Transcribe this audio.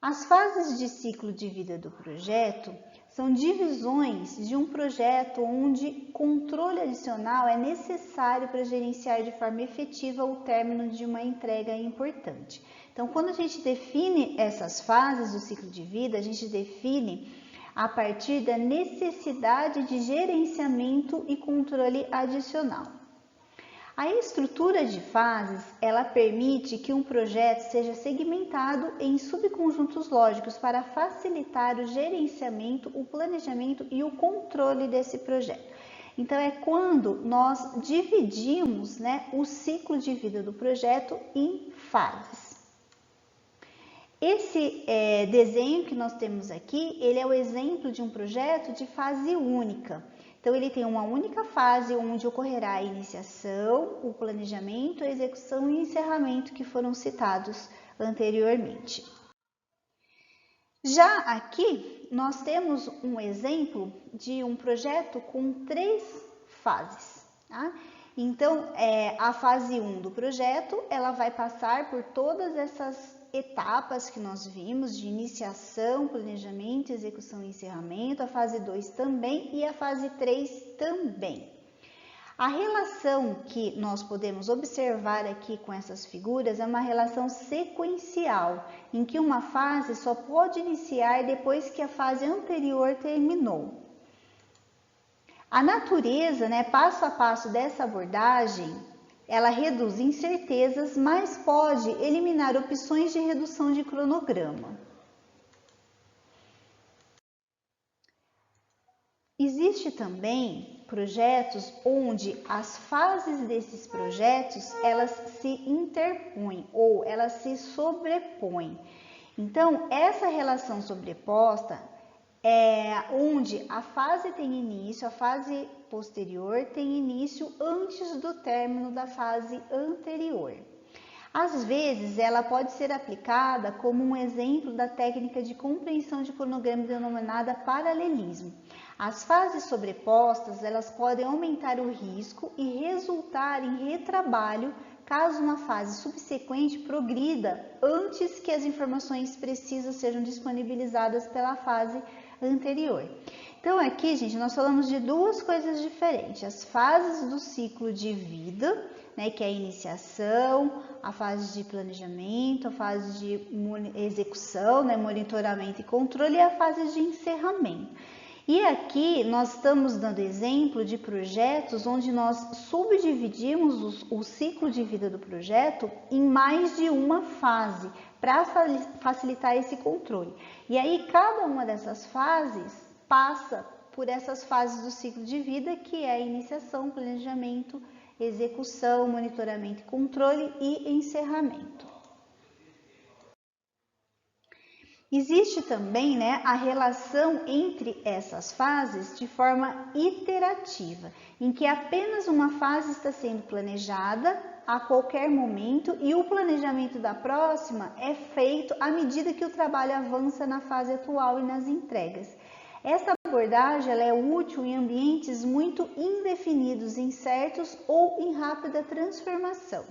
As fases de ciclo de vida do projeto são divisões de um projeto onde controle adicional é necessário para gerenciar de forma efetiva o término de uma entrega importante. Então, quando a gente define essas fases do ciclo de vida, a gente define a partir da necessidade de gerenciamento e controle adicional. A estrutura de fases, ela permite que um projeto seja segmentado em subconjuntos lógicos para facilitar o gerenciamento, o planejamento e o controle desse projeto. Então, é quando nós dividimos, o ciclo de vida do projeto em fases. Esse desenho que nós temos aqui, ele é o exemplo de um projeto de fase única. Então, ele tem uma única fase onde ocorrerá a iniciação, o planejamento, a execução e o encerramento que foram citados anteriormente. Já aqui, nós temos um exemplo de um projeto com 3 fases. Tá? Então, a fase 1 do projeto, ela vai passar por todas essas etapas que nós vimos de iniciação, planejamento, execução e encerramento, a fase 2 também e a fase 3 também. A relação que nós podemos observar aqui com essas figuras é uma relação sequencial, em que uma fase só pode iniciar depois que a fase anterior terminou. A natureza, passo a passo dessa abordagem, ela reduz incertezas, mas pode eliminar opções de redução de cronograma. Existe também projetos onde as fases desses projetos, elas se interpõem ou elas se sobrepõem. Então, essa relação sobreposta é onde a fase tem início, a fase posterior tem início antes do término da fase anterior. Às vezes, ela pode ser aplicada como um exemplo da técnica de compreensão de cronograma denominada paralelismo. As fases sobrepostas, elas podem aumentar o risco e resultar em retrabalho caso uma fase subsequente progrida antes que as informações precisas sejam disponibilizadas pela fase anterior. Então, aqui, gente, nós falamos de 2 coisas diferentes. As fases do ciclo de vida, que é a iniciação, a fase de planejamento, a fase de execução, monitoramento e controle e a fase de encerramento. E aqui nós estamos dando exemplo de projetos onde nós subdividimos o ciclo de vida do projeto em mais de uma fase para facilitar esse controle. E aí cada uma dessas fases passa por essas fases do ciclo de vida, que é a iniciação, planejamento, execução, monitoramento e controle e encerramento. Existe também a relação entre essas fases de forma iterativa, em que apenas uma fase está sendo planejada a qualquer momento e o planejamento da próxima é feito à medida que o trabalho avança na fase atual e nas entregas. Essa abordagem ela é útil em ambientes muito indefinidos, incertos ou em rápida transformação.